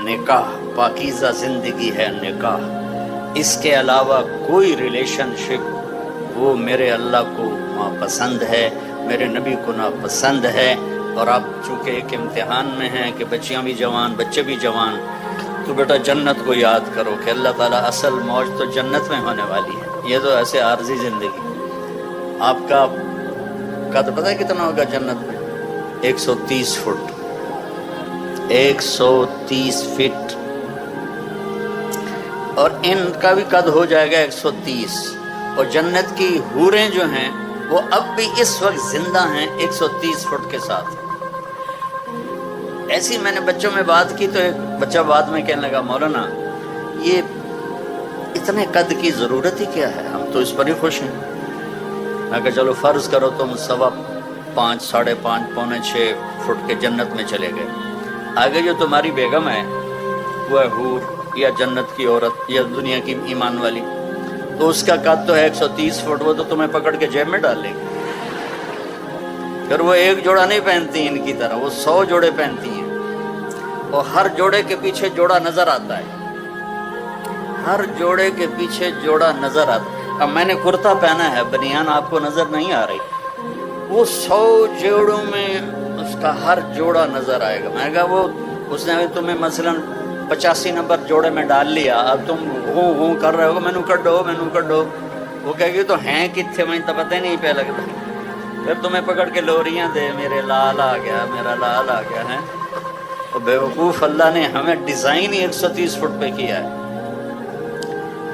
نکاح پاکیزہ زندگی ہے نکاح، اس کے علاوہ کوئی ریلیشن شپ وہ میرے اللہ کو ناپسند ہے، میرے نبی کو ناپسند ہے۔ اور آپ چونکہ ایک امتحان میں ہیں کہ بچیاں بھی جوان بچے بھی جوان، تو بیٹا جنت کو یاد کرو کہ اللہ تعالیٰ اصل موج تو جنت میں ہونے والی ہے، یہ تو ایسے عارضی زندگی۔ آپ کا قد پتہ ہے کتنا ہوگا جنت میں؟ 130 فٹ، 130 فٹ، اور ان کا بھی قد ہو جائے گا 130۔ اور جنت کی حوریں جو ہیں وہ اب بھی اس وقت زندہ ہیں 130 فٹ کے ساتھ۔ ایسی میں نے بچوں میں بات کی تو ایک بچہ بعد میں کہنے لگا مولانا یہ اتنے قد کی ضرورت ہی کیا ہے، ہم تو اس پر ہی خوش ہیں۔ میں کہا چلو فرض کرو تم 5.25 ساڑھے 5 پونے 6 فٹ کے جنت میں چلے گئے، آگے جو تمہاری بیگم ہے وہ ہے حور یا جنت کی عورت یا دنیا کی ایمان والی، تو اس کا قد تو ہے 130 فٹ، وہ تو تمہیں پکڑ کے جیب میں ڈال لے گی۔ پھر وہ ایک جوڑا نہیں پہنتی ان کی طرح، وہ 100 جوڑے پہنتی ہیں، اور ہر جوڑے کے پیچھے جوڑا نظر آتا ہے، ہر جوڑے کے پیچھے جوڑا نظر آتا ہے۔ اب میں نے کرتا پہنا ہے، بنیان آپ کو نظر نہیں آ رہی، وہ 100 جوڑوں میں اس کا ہر جوڑا نظر آئے گا۔ میں نے کہا وہ اس نے تمہیں مثلاً 85 نمبر جوڑے میں ڈال لیا، اب تم ہوں کر رہے ہو مینو کڈو، وہ کہے گی تو ہیں کتنے میں تو پتہ ہی نہیں پہ لگتا، پھر تمہیں پکڑ کے لوریاں دے میرے لال آ گیا میرا لال آ گیا ہے۔ اور بیوقوف اللہ نے ہمیں ڈیزائن ہی 130 فٹ پہ کیا ہے۔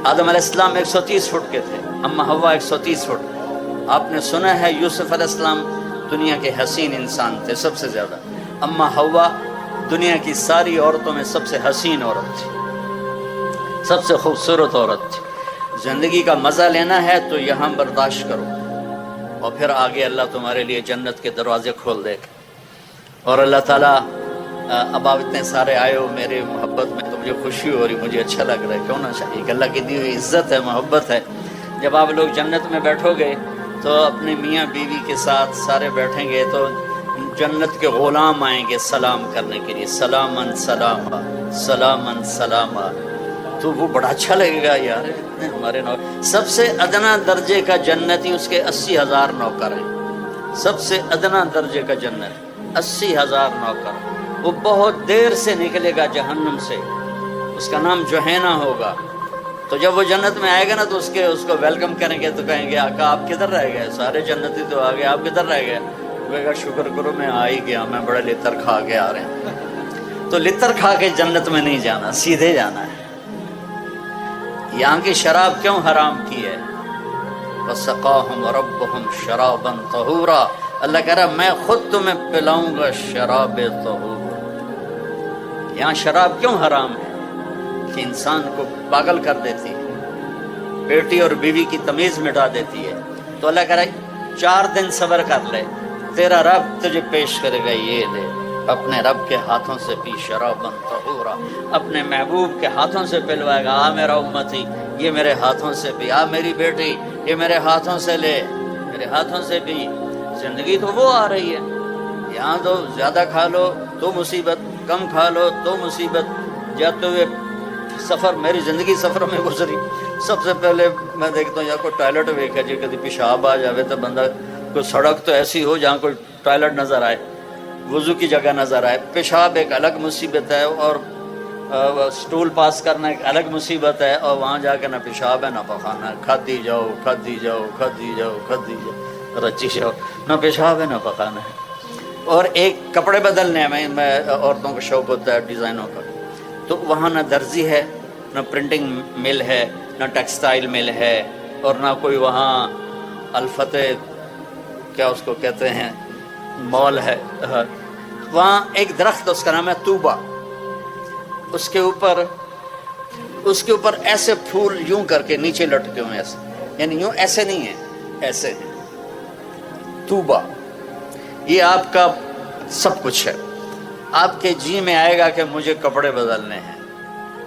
آدم علیہ السلام 130 فٹ کے تھے، اما حوا 130 فٹ۔ آپ نے سنا ہے یوسف علیہ السلام دنیا کے حسین انسان تھے سب سے زیادہ، اما حوا دنیا کی ساری عورتوں میں سب سے حسین عورت تھی، سب سے خوبصورت عورت تھی۔ زندگی کا مزہ لینا ہے تو یہاں برداشت کرو، اور پھر آگے اللہ تمہارے لیے جنت کے دروازے کھول دے گا۔ اور اللہ تعالیٰ اب آپ اتنے سارے آئے ہو میرے محبت میں تو مجھے خوشی ہو رہی، مجھے اچھا لگ رہا ہے، کیوں نہ چاہیے کہ اللہ کی دی ہوئی عزت ہے، محبت ہے۔ جب آپ لوگ جنت میں بیٹھو گے تو اپنے میاں بیوی کے ساتھ سارے بیٹھیں گے تو جنت کے غلام آئیں گے سلام کرنے کے لیے، سلامن سلاما سلامن سلاما، تو وہ بڑا اچھا لگے گا یار اتنے ہمارے نوکر۔ سب سے ادنا درجے کا جنتی اس کے 80,000 نوکر ہیں، سب سے ادنا درجے کا جنت 80,000 نوکر۔ وہ بہت دیر سے نکلے گا جہنم سے، اس کا نام جوہینا ہوگا۔ تو جب وہ جنت میں آئے گا نا تو اس کو ویلکم کریں گے تو کہیں گے آقا آپ کدھر رہ گئے، سارے جنتی تو آ گئے، آپ کدھر رہ گئے؟ کہے گا شکر کرو میں آ ہی گیا، میں بڑے لطر کھا کے آ رہے ہیں۔ تو لطر کھا کے جنت میں نہیں جانا، سیدھے جانا ہے۔ یہاں کی شراب کیوں حرام کی ہے؟ وَسَقَاهُمْ رَبُّهُمْ شَرَابًا طَهُورًا، اللہ کہہ رہا میں خود تمہیں پلاؤں گا شراب طہور۔ یہاں شراب کیوں حرام ہے؟ کہ انسان کو پاگل کر دیتی ہے، بیٹی اور بیوی کی تمیز مٹا دیتی ہے۔ تو اللہ کہہ رہا ہے 4 دن صبر کر لے، تیرا رب تجھے پیش کرے گا، یہ لے اپنے رب کے ہاتھوں سے پی شرابًا طہورا، اپنے محبوب کے ہاتھوں سے پلوائے گا، آ میرا امتی یہ میرے ہاتھوں سے پی، آ میری بیٹی یہ میرے ہاتھوں سے لے، میرے ہاتھوں سے پی۔ زندگی تو وہ آ رہی ہے، یہاں تو زیادہ کھا لو تو مصیبت، کم کھا لو تو مصیبت۔ جاتے ہوئے سفر، میری زندگی سفر میں گزری، سب سے پہلے میں دیکھتا ہوں یا کوئی ٹوائلٹ ویکھا جی کبھی پیشاب آ جاوے تو بندہ، کوئی سڑک تو ایسی ہو جہاں کوئی ٹوائلٹ نظر آئے، وضو کی جگہ نظر آئے۔ پیشاب ایک الگ مصیبت ہے، اور سٹول پاس کرنا ایک الگ مصیبت ہے، اور وہاں جا کے نہ پیشاب ہے نہ پخانا ہے، کھاتی جاؤ رچی جاؤ، نہ پیشاب ہے نہ پخانا ہے۔ اور ایک کپڑے بدلنے میں عورتوں کو شوق ہوتا ہے ڈیزائنوں کا، تو وہاں نہ درزی ہے، نہ پرنٹنگ مل ہے، نہ ٹیکسٹائل مل ہے، اور نہ کوئی وہاں الفتح کیا اس کو کہتے ہیں مال ہے۔ وہاں ایک درخت اس کا نام ہے طوبہ، اس کے اوپر ایسے پھول یوں کر کے نیچے لٹکے ہوئے، ایسے یعنی یوں ایسے نہیں ہیں، ایسے ہیں۔ طوبہ یہ آپ کا سب کچھ ہے، آپ کے جی میں آئے گا کہ مجھے کپڑے بدلنے ہیں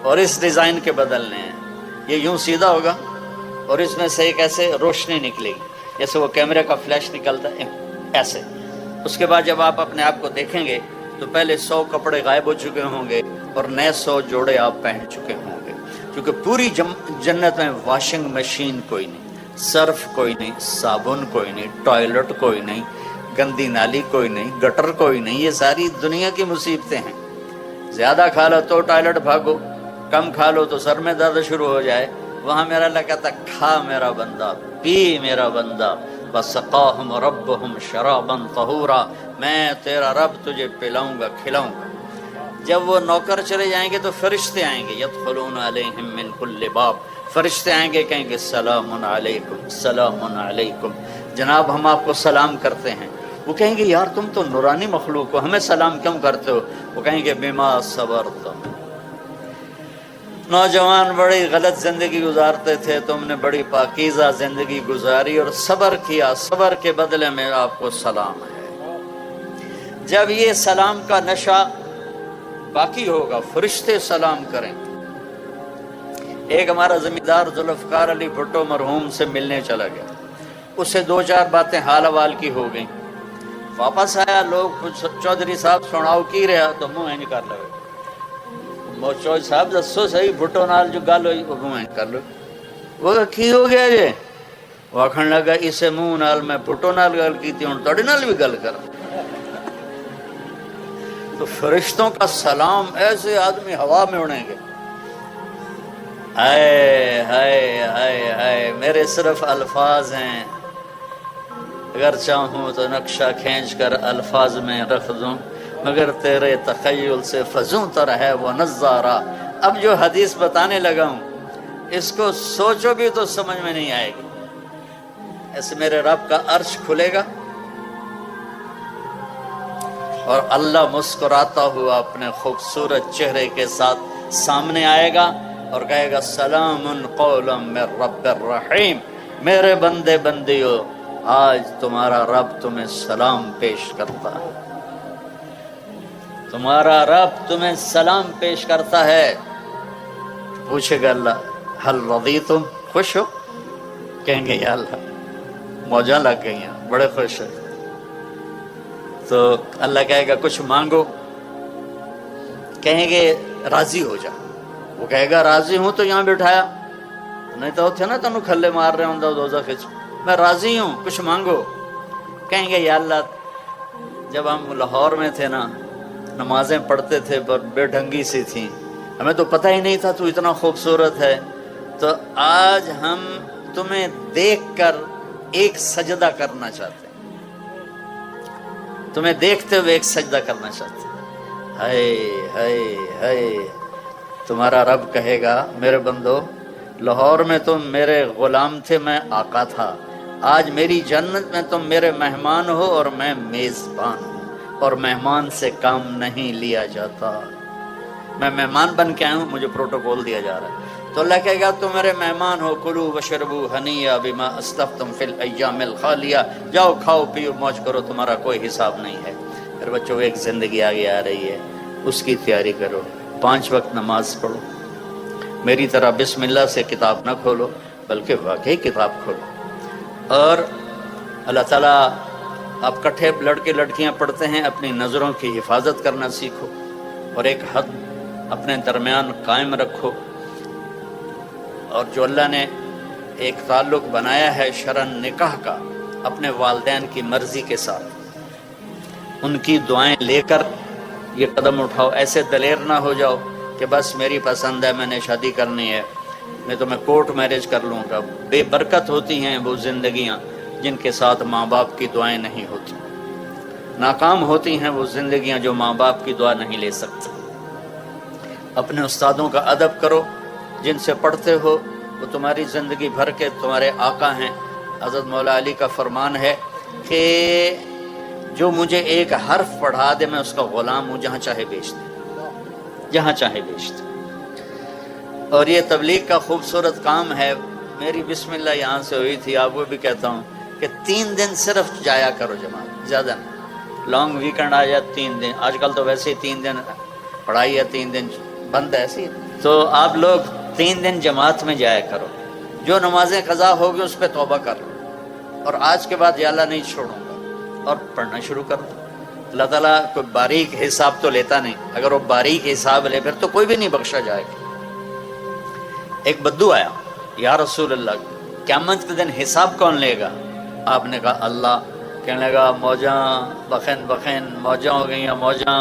اور اس ڈیزائن کے بدلنے ہیں، یہ یوں سیدھا ہوگا اور اس میں سے ایک ایسے روشنی نکلے گی جیسے وہ کیمرے کا فلیش نکلتا ہے ایسے۔ اس کے بعد جب آپ اپنے آپ کو دیکھیں گے تو پہلے 100 کپڑے غائب ہو چکے ہوں گے، اور نئے 100 جوڑے آپ پہن چکے ہوں گے، کیونکہ پوری جنت میں واشنگ مشین کوئی نہیں، صرف کوئی نہیں، صابن کوئی نہیں، ٹوائلٹ کوئی نہیں، گندی نالی کوئی نہیں، گٹر کوئی نہیں۔ یہ ساری دنیا کی مصیبتیں ہیں۔ زیادہ کھا لو تو ٹوائلٹ بھاگو، کم کھا لو تو سر میں درد شروع ہو جائے۔ وہاں میرا اللہ کہتا کھا میرا بندہ، پی میرا بندہ، وَسَقَاهُمْ رَبُّهُمْ شَرَابًا طَهُورًا، میں تیرا رب تجھے پلاؤں گا، کھلاؤں گا۔ جب وہ نوکر چلے جائیں گے تو فرشتے آئیں گے، يَدْخُلُونَ عَلَيْهِمْ مِنْ كُلِّ بَابٍ، فرشتے آئیں گے، کہیں گے سلام علیکم، سلام علیکم، جناب ہم آپ کو سلام کرتے ہیں۔ وہ کہیں گے یار تم تو نورانی مخلوق ہو، ہمیں سلام کیوں کرتے ہو؟ وہ کہیں گے بما صبرتم، نوجوان بڑی غلط زندگی گزارتے تھے، تم نے بڑی پاکیزہ زندگی گزاری اور صبر کیا، صبر کے بدلے میں آپ کو سلام ہے۔ جب یہ سلام کا نشہ باقی ہوگا، فرشتے سلام کریں۔ ایک ہمارا زمیندار ذوالفقار علی بھٹو مرحوم سے ملنے چلا گیا، اس سے 2-4 باتیں حال احوال کی ہو گئیں۔ واپس آیا، لوگ چودھری صاحب سناؤ کی رہا تو منہ نہیں کر لگے، چودھری صاحب دسو صحیح بھٹو نال جو گل ہوئی وہ منہ کر لو۔ وہ کی ہو گیا جی؟ وہ آخر لگا اسے منہ نال میں بھٹو نال گل کی تھی، ہوں تھوڑے نال بھی گل کر۔ تو فرشتوں کا سلام ایسے آدمی ہوا میں اڑیں گے۔ ہائے ہائے ہائے ہائے، میرے صرف الفاظ ہیں، اگر چاہوں تو نقشہ کھینچ کر الفاظ میں رکھ دوں، مگر تیرے تخیل سے فزوں تر ہے وہ نظارہ۔ اب جو حدیث بتانے لگا ہوں اس کو سوچو بھی تو سمجھ میں نہیں آئے گی۔ ایسے میرے رب کا عرش کھلے گا اور اللہ مسکراتا ہوا اپنے خوبصورت چہرے کے ساتھ سامنے آئے گا اور کہے گا سلام قولا من رب الرحیم، میرے بندے بندیو آج تمہارا رب تمہیں سلام پیش کرتا ہے، تمہارا رب تمہیں سلام پیش کرتا ہے۔ پوچھے گا اللہ حل رضیتم، خوش ہو؟ کہیں گے یا اللہ موجاں لگ گئی ہیں، بڑے خوش ہیں۔ تو اللہ کہے گا کچھ مانگو، کہیں گے راضی ہو جا۔ وہ کہے گا راضی ہوں تو یہاں بٹھایا، نہیں تو تھے نا تنوں کھلے مار رہے ہوں دوزخ وچ، میں راضی ہوں کچھ مانگو۔ کہیں گے یا اللہ جب ہم لاہور میں تھے نا نمازیں پڑھتے تھے پر بے ڈھنگی سی تھیں، ہمیں تو پتہ ہی نہیں تھا تو اتنا خوبصورت ہے، تو آج ہم تمہیں دیکھ کر ایک سجدہ کرنا چاہتے ہیں، تمہیں دیکھتے ہوئے ایک سجدہ کرنا چاہتے ہیں۔ ہائے ہائے ہائے، تمہارا رب کہے گا میرے بندو لاہور میں تم میرے غلام تھے، میں آقا تھا، آج میری جنت میں تم میرے مہمان ہو اور میں میزبان ہوں، اور مہمان سے کام نہیں لیا جاتا، میں مہمان بن کے آیا ہوں، مجھے پروٹوکول دیا جا رہا ہے۔ تو اللہ کہے گا تم میرے مہمان ہو، کلوا واشربوا ہنیئا بما اسلفتم فی الایام الخالیہ، جاؤ کھاؤ پیو موج کرو، تمہارا کوئی حساب نہیں ہے۔ پھر بچوں ایک زندگی آگے آ رہی ہے، اس کی تیاری کرو، 5 وقت نماز پڑھو، میری طرح بسم اللہ سے کتاب نہ کھولو بلکہ واقعی کتاب کھولو، اور اللہ تعالیٰ آپ کٹھے لڑکے لڑکیاں پڑھتے ہیں، اپنی نظروں کی حفاظت کرنا سیکھو اور ایک حد اپنے درمیان قائم رکھو، اور جو اللہ نے ایک تعلق بنایا ہے شرعاً نکاح کا اپنے والدین کی مرضی کے ساتھ، ان کی دعائیں لے کر یہ قدم اٹھاؤ۔ ایسے دلیر نہ ہو جاؤ کہ بس میری پسند ہے میں نے شادی کرنی ہے، نہیں تو میں کورٹ میرج کر لوں گا۔ بے برکت ہوتی ہیں وہ زندگیاں جن کے ساتھ ماں باپ کی دعائیں نہیں ہوتی، ناکام ہوتی ہیں وہ زندگیاں جو ماں باپ کی دعا نہیں لے سکتی۔ اپنے استادوں کا ادب کرو، جن سے پڑھتے ہو وہ تمہاری زندگی بھر کے تمہارے آقا ہیں۔ حضرت مولا علی کا فرمان ہے کہ جو مجھے ایک حرف پڑھا دے میں اس کا غلام ہوں، جہاں چاہے بیچ دے، جہاں چاہے بیچ دے۔ اور یہ تبلیغ کا خوبصورت کام ہے۔ میری بسم اللہ یہاں سے ہوئی تھی، آپ کو بھی کہتا ہوں کہ 3 دن صرف جایا کرو جماعت، زیادہ نہیں۔ لانگ ویکنڈ آ جائے 3 دن، آج کل تو ویسے ہی 3 دن پڑھائی ہے، 3 دن بند ہے ایسی، تو آپ لوگ 3 دن جماعت میں جایا کرو۔ جو نمازیں قضا ہوگی اس پہ توبہ کر لو، اور آج کے بعد یا اللہ نہیں چھوڑوں گا، اور پڑھنا شروع کر دو۔ اللہ تعالیٰ کوئی باریک حساب تو لیتا نہیں، اگر وہ باریک حساب لے پھر تو کوئی بھی نہیں بخشا جائے گا۔ ایک بدو آیا، یا رسول اللہ قیامت کے دن حساب کون لے گا؟ آپ نے کہا اللہ۔ کہنے لگا موجاں بخین بخین موجاں ہو گئی ہیں موجاں۔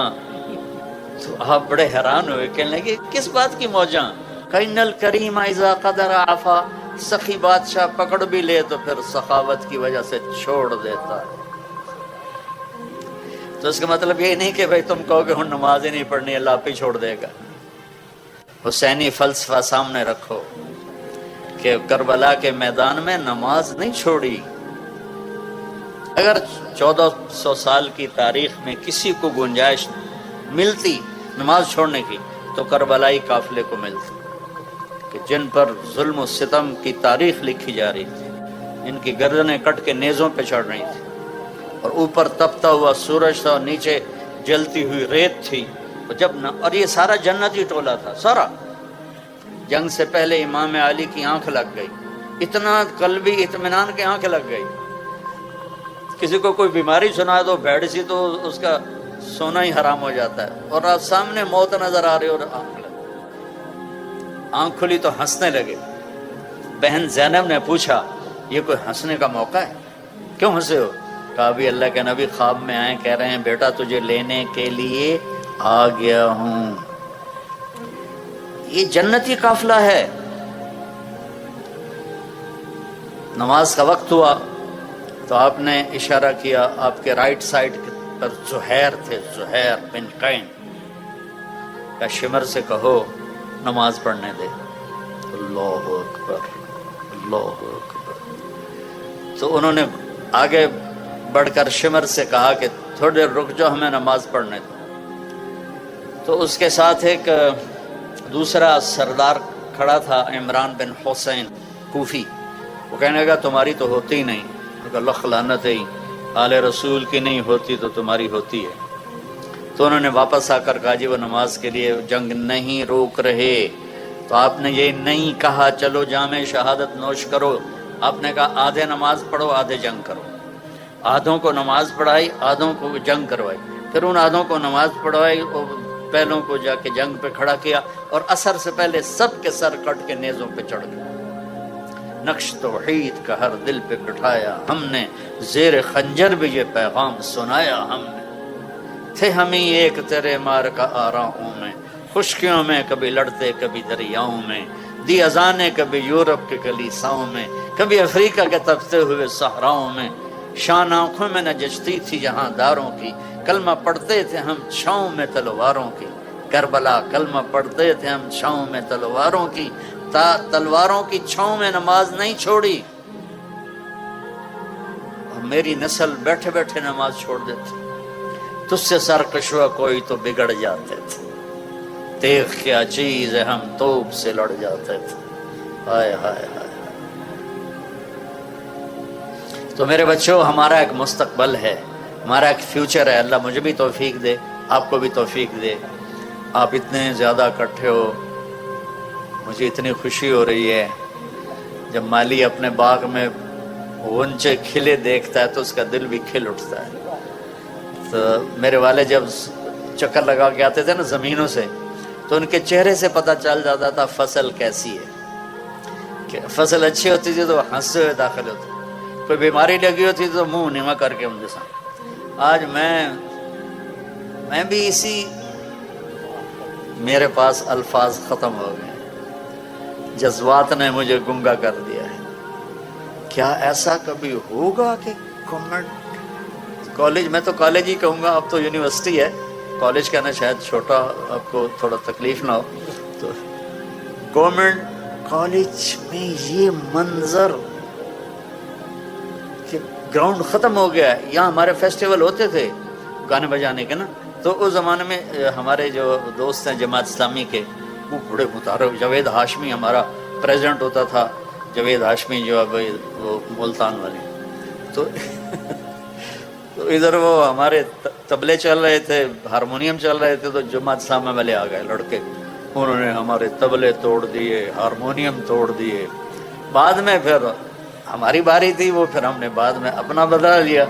تو آپ بڑے حیران ہوئے، کہنے لگے کس بات کی موجاں؟ کَإِنَّ الْكَرِيمَ إِذَا قَدَرَ عَفَا، سخی بادشاہ پکڑ بھی لے تو پھر سخاوت کی وجہ سے چھوڑ دیتا ہے۔ تو اس کا مطلب یہ نہیں کہ بھائی تم کہو کہ ہن نماز ہی نہیں پڑھنی، اللہ آپ ہی چھوڑ دے گا۔ حسینی فلسفہ سامنے رکھو کہ کربلا کے میدان میں نماز نہیں چھوڑی۔ اگر 1400 سال کی تاریخ میں کسی کو گنجائش ملتی نماز چھوڑنے کی تو کربلائی قافلے کو ملتی، کہ جن پر ظلم و ستم کی تاریخ لکھی جا رہی تھی، ان کی گردنیں کٹ کے نیزوں پہ چڑھ رہی تھی، اور اوپر تپتا ہوا سورج تھا اور نیچے جلتی ہوئی ریت تھی۔ اور یہ سارا جنتی ٹولہ تھا سارا۔ جنگ سے پہلے امام علی کی آنکھ لگ گئی، اتنا قلبی اطمینان کی آنکھ لگ گئی۔ کسی کو کوئی بیماری سنا تو بیٹھ سی تو اس کا سونا ہی حرام ہو جاتا ہے، اور سامنے موت نظر آ رہی اور آنکھ کھلی تو ہنسنے لگے۔ بہن زینب نے پوچھا یہ کوئی ہنسنے کا موقع ہے، کیوں ہنسے ہو؟ کہا بھی اللہ کے نبی خواب میں آئے، کہہ رہے ہیں بیٹا تجھے لینے کے لیے آ گیا ہوں۔ یہ جنتی قافلہ ہے۔ نماز کا وقت ہوا تو آپ نے اشارہ کیا، آپ کے رائٹ سائڈ پر زہیر تھے، زہیر بن قین کا شمر سے کہو نماز پڑھنے دے۔ اللہ اکبر اللہ اکبر۔ تو انہوں نے آگے بڑھ کر شمر سے کہا کہ تھوڑی دیر رک جاؤ، ہمیں نماز پڑھنے دو۔ تو اس کے ساتھ ایک دوسرا سردار کھڑا تھا، عمران بن حسین کوفی، وہ کہنے لگا تمہاری تو ہوتی ہی نہیں۔ لخ لعنت ہے، آل رسول کی نہیں ہوتی تو تمہاری ہوتی ہے۔ تو انہوں نے واپس آ کر کہا جی وہ نماز کے لیے جنگ نہیں روک رہے۔ تو آپ نے یہ نہیں کہا چلو جام شہادت نوش کرو، آپ نے کہا آدھے نماز پڑھو آدھے جنگ کرو۔ آدھوں کو نماز پڑھائی، آدھوں کو جنگ کروائی، پھر ان آدھوں کو نماز پڑھوائی اور پہلوں کو جا کے جنگ پہ کھڑا کیا، اور عصر سے پہلے سب کے سر کٹ کے نیزوں پہ چڑھ گئے۔ نقش توحید کا ہر دل پہ بٹھایا ہم نے، زیر خنجر بھی یہ پیغام سنایا ہم نے۔ تھے ہم ہی ایک تیرے مار کا آراؤں میں، خشکیوں میں کبھی لڑتے کبھی دریاؤں میں، دی اذانیں کبھی یورپ کے کلیساؤں میں، کبھی افریقہ کے تپتے ہوئے صحراؤں میں۔ شان آنکھوں میں نہ جچتی تھی جہاں داروں کی، کلمہ پڑھتے تھے ہم چھاؤں میں تلواروں کی۔ کربلا کلمہ پڑھتے تھے ہم چھاؤں میں تلواروں کی، تلواروں کی چھاؤں میں نماز نہیں چھوڑی، اور میری نسل بیٹھے بیٹھے نماز چھوڑ دیتی۔ تجھ سے سرکشوا کوئی تو بگڑ جاتے تھے، تیغ کیا چیز ہے ہم توپ سے لڑ جاتے تھے۔ ہائے ہائے ہائے۔ تو میرے بچوں ہمارا ایک مستقبل ہے، ہمارا ایک فیوچر ہے۔ اللہ مجھے بھی توفیق دے، آپ کو بھی توفیق دے۔ آپ اتنے زیادہ اکٹھے ہو، مجھے اتنی خوشی ہو رہی ہے۔ جب مالی اپنے باغ میں غنچے کھلے دیکھتا ہے تو اس کا دل بھی کھل اٹھتا ہے۔ تو میرے والد جب چکر لگا کے آتے تھے نا زمینوں سے، تو ان کے چہرے سے پتہ چل جاتا تھا فصل کیسی ہے۔ کہ فصل اچھی ہوتی تھی تو ہنستے ہوئے داخل ہوتے، کوئی بیماری لگی ہوتی تو منہ نیوا کر کے ان کے ساتھ۔ آج میں بھی اسی، میرے پاس الفاظ ختم ہو گئے، جذبات نے مجھے گنگا کر دیا ہے۔ کیا ایسا کبھی ہوگا کہ گورنمنٹ کالج، میں تو کالج ہی کہوں گا، اب تو یونیورسٹی ہے، کالج کہنا شاید چھوٹا آپ کو تھوڑا تکلیف نہ ہو، تو گورنمنٹ کالج میں یہ منظر کہ گراؤنڈ ختم ہو گیا ہے۔ یہاں ہمارے فیسٹیول ہوتے تھے گانے بجانے کے نا، تو اس زمانے میں ہمارے جو دوست ہیں جماعت اسلامی کے، وہ بڑے متعارف، جاوید ہاشمی ہمارا پریزیڈنٹ ہوتا تھا، جاوید ہاشمی جو اب وہ ملتان والے، تو ادھر وہ ہمارے طبلے چل رہے تھے، ہارمونیم چل رہے تھے، تو جماعت اسلامی والے آ گئے لڑکے، انہوں نے ہمارے طبلے توڑ دیے، ہارمونیم توڑ دیے۔ بعد میں پھر ہماری باری تھی، وہ پھر ہم نے بعد میں اپنا بدلا لیا،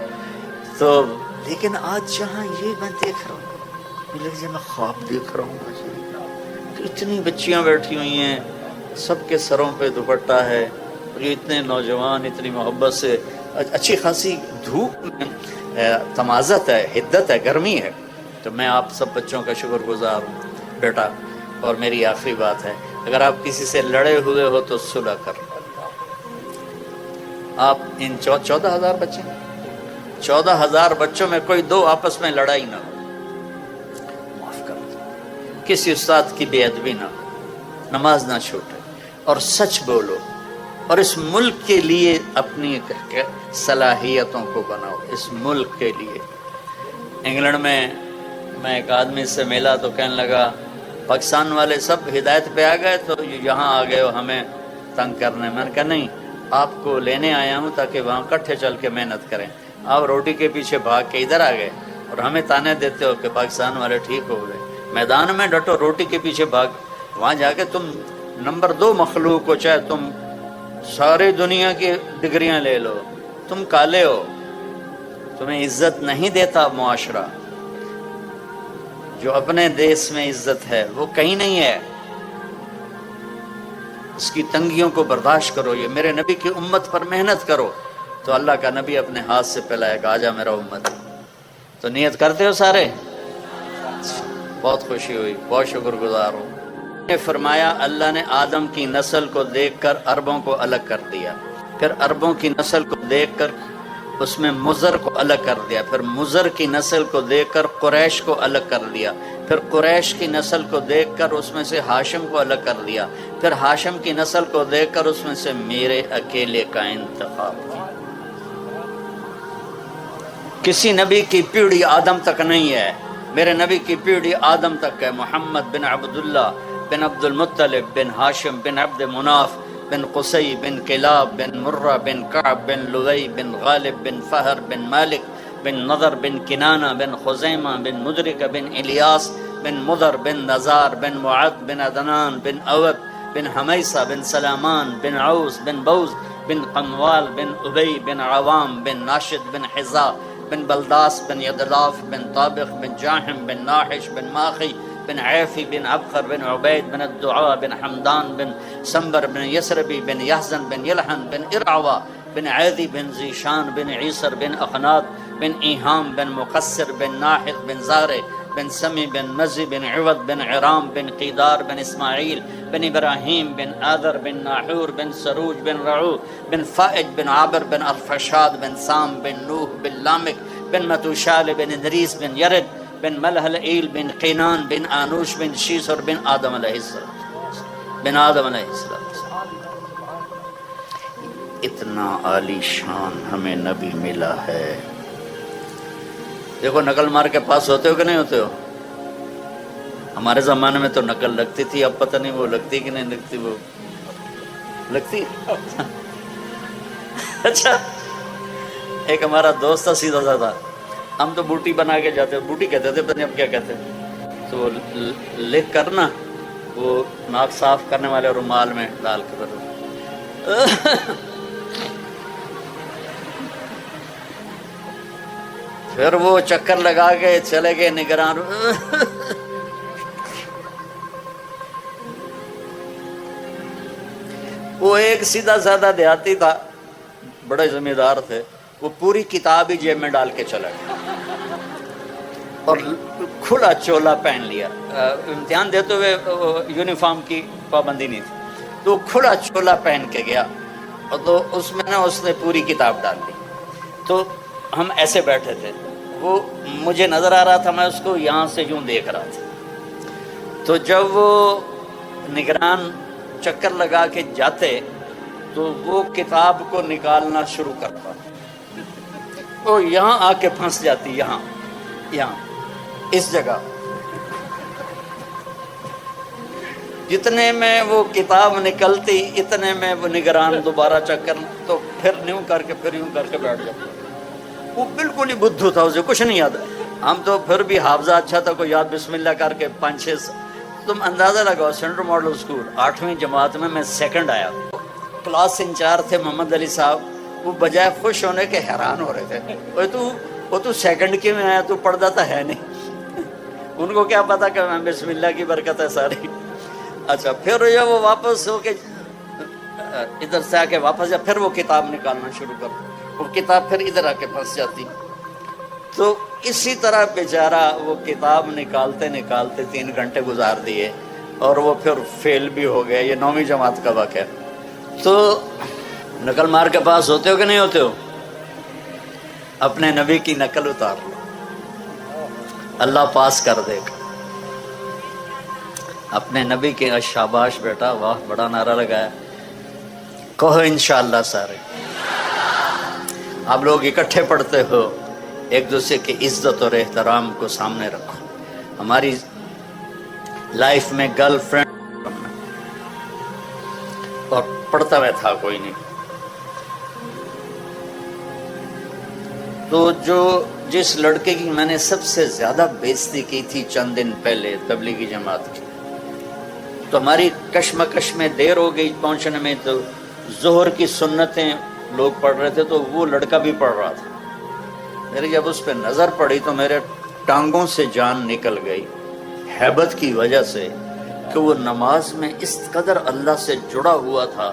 تو لیکن آج جہاں یہ میں دیکھ رہا ہوں، مجھے لگتا ہے میں خواب دیکھ رہا ہوں کہ اتنی بچیاں بیٹھی ہوئی ہیں، سب کے سروں پہ دوپٹہ ہے، اور یہ اتنے نوجوان اتنی محبت سے، اچھی خاصی دھوپ میں تمازت ہے، حدت ہے، گرمی ہے. تو میں آپ سب بچوں کا شکر گزار ہوں بیٹا. اور میری آخری بات ہے، اگر آپ کسی سے لڑے ہوئے ہو تو صلح کر. آپ ان 14,000 بچے، 14,000 بچوں میں کوئی 2 آپس میں لڑائی نہ ہو، معاف کر دو، کسی استاد کی بے ادبی نہ ہو، نماز نہ چھوٹے، اور سچ بولو، اور اس ملک کے لیے اپنی صلاحیتوں کو بناؤ، اس ملک کے لیے. انگلینڈ میں ایک آدمی سے ملا تو کہنے لگا پاکستان والے سب ہدایت پہ آ گئے تو یہاں آ گئے ہو ہمیں تنگ کرنے. میں نے کہا نہیں، آپ کو لینے آیا ہوں تاکہ وہاں کٹھے چل کے محنت کریں. آپ روٹی کے پیچھے بھاگ کے ادھر آ گئے اور ہمیں تانے دیتے ہو کہ پاکستان والے ٹھیک ہو گئے. میدان میں ڈٹو، روٹی کے پیچھے بھاگ، وہاں جا کے تم نمبر 2 مخلوق ہو، چاہے تم ساری دنیا کی ڈگریاں لے لو، تم کالے ہو، تمہیں عزت نہیں دیتا معاشرہ. جو اپنے دیس میں عزت ہے وہ کہیں نہیں ہے. اس کی تنگیوں کو برداشت کرو. یہ میرے نبی کی امت پر محنت کرو تو اللہ کا نبی اپنے ہاتھ سے پلائے گا، آجا میرا امت. تو نیت کرتے ہو سارے؟ بہت خوشی ہوئی، بہت شکر گزار ہوں. نے فرمایا اللہ نے آدم کی نسل کو دیکھ کر عربوں کو الگ کر دیا، پھر عربوں کی نسل کو دیکھ کر اس میں مضر کو الگ کر دیا، پھر مضر کی نسل کو دیکھ کر قریش کو الگ کر دیا، پھر قریش کی نسل کو دیکھ کر اس میں سے ہاشم کو الگ کر دیا، پھر ہاشم کی نسل کو دیکھ کر اس میں سے میرے اکیلے کا انتخاب کیا. کسی نبی کی پیڑھی آدم تک نہیں ہے، میرے نبی کی پیڑھی آدم تک ہے. محمد بن عبداللہ بن عبد المطلب بن ہاشم بن عبد مناف بن قصی بن کلاب بن مرہ بن کعب بن لوی بن غالب بن فہر بن مالک بن نضر بن کنانہ بن خزیمہ بن مدرک بن الیاس بن مضر بن نزار بن معد بن عدنان بن اوب بن حمیسہ بن سلامان بن عوس بن بوز بن قنوال بن ابی بن عوام بن ناشد بن حزا بن بلداس بن یدلاف بن طابق بن جاحم بن ناحش بن ماخی بن عیفی بن عبخر بن عبید بن الدعاء بن حمدان بن سنبر بن یسربی بن یحزن بن یلحن بن ارعوا بن عیدی بن زیشان بن عیسر بن اخنات بن ایہام بن مقصر بن ناحق بن زارے بن سمی بن مزی بن عوض بن عرام بن قیدار بن اسماعیل بن ابراہیم بن آدر بن ناحور بن سروج بن رعو بن فائج بن عابر بن ارفشاد بن سام بن نوح بن لامک بن متوشال بن ادریس بن یرد بن ملحلئیل بن قینان بن آنوش بن شیسر بن آدم علیہ السلام بن آدم علیہ السلام. اتنا عالی شان ہمیں نبی ملا ہے. دیکھو نقل مار کے پاس ہوتے ہو کہ نہیں ہوتے ہو؟ ہمارے زمانے میں تو نقل لگتی تھی، اب پتہ نہیں وہ لگتی کہ نہیں لگتی. وہ لگتی اچھا ایک ہمارا دوست تھا، سیدھا سادہ، ہم تو بوٹی بنا کے جاتے، بوٹی کہتے تھے، پتہ نہیں اب کیا کہتے ہیں. تو لکھ کر نا وہ ناک صاف کرنے والے رومال میں ڈال کر پھر وہ چکر لگا کے چلے گئے نگران. وہ ایک سیدھا سادہ دیہاتی تھا، بڑے ذمہ دار تھے، وہ پوری کتاب ہی جیب میں ڈال کے چلا گیا اور کھلا چولا پہن لیا. امتحان دیتے ہوئے یونیفارم کی پابندی نہیں تھی، تو کھلا چولا پہن کے گیا اور تو اس میں نا اس نے پوری کتاب ڈال دی. تو ہم ایسے بیٹھے تھے، وہ مجھے نظر آ رہا تھا، میں اس کو یہاں سے یوں دیکھ رہا تھا. تو جب وہ نگران چکر لگا کے جاتے تو وہ کتاب کو نکالنا شروع کرتا، وہ یہاں آ کے پھنس جاتی، یہاں اس جگہ. جتنے میں وہ کتاب نکلتی اتنے میں وہ نگران دوبارہ چکر، تو پھر یوں کر کے پھر یوں کر کے بیٹھ جاتا. وہ بالکل ہی بدھو تھا، اسے کچھ نہیں یاد. ہم تو پھر بھی حافظہ اچھا تھا، کوئی یاد بسم اللہ کر کے 5-6. تم اندازہ لگاؤ سینٹرل ماڈل اسکول 8ویں جماعت میں سیکنڈ آیا. کلاس انچارج تھے محمد علی صاحب، وہ بجائے خوش ہونے کے حیران ہو رہے تھے. تو وہ تو سیکنڈ کے میں آیا تو پڑھتا تو ہے نہیں، ان کو کیا پتا کہ میں بسم اللہ کی برکت ہے ساری۔ اچھا پھر جب وہ واپس ہو کے ادھر سے آ کے واپس جا، پھر وہ کتاب نکالنا شروع کر، وہ کتاب پھر ادھر آ کے پھنس جاتی۔ تو اسی طرح بیچارہ وہ کتاب نکالتے نکالتے 3 گھنٹے گزار دیے، اور وہ پھر فیل بھی ہو گئے۔ یہ 9ویں جماعت کا واقعہ۔ تو نقل مار کے پاس ہوتے ہو کہ نہیں ہوتے ہو؟ اپنے نبی کی نقل اتار لو، اللہ پاس کر دے گا۔ اپنے نبی کے شاباش بیٹا، واہ بڑا نعرہ لگایا، کہو انشاءاللہ سارے۔ آپ لوگ اکٹھے پڑھتے ہو، ایک دوسرے کی عزت اور احترام کو سامنے رکھو۔ ہماری لائف میں گرل فرینڈ اور پڑھتا میں تھا کوئی نہیں، تو جس لڑکے کی میں نے سب سے زیادہ بےزتی کی تھی چند دن پہلے تبلیغی جماعت کی، تو ہماری کشمکش میں دیر ہو گئی پہنچنے میں، تو ظہر کی سنتیں لوگ پڑھ رہے تھے تو وہ لڑکا بھی پڑھ رہا تھا۔ میری جب اس پہ نظر پڑی تو میرے ٹانگوں سے جان نکل گئی، ہیبت کی وجہ سے، کہ وہ نماز میں اس قدر اللہ سے جڑا ہوا تھا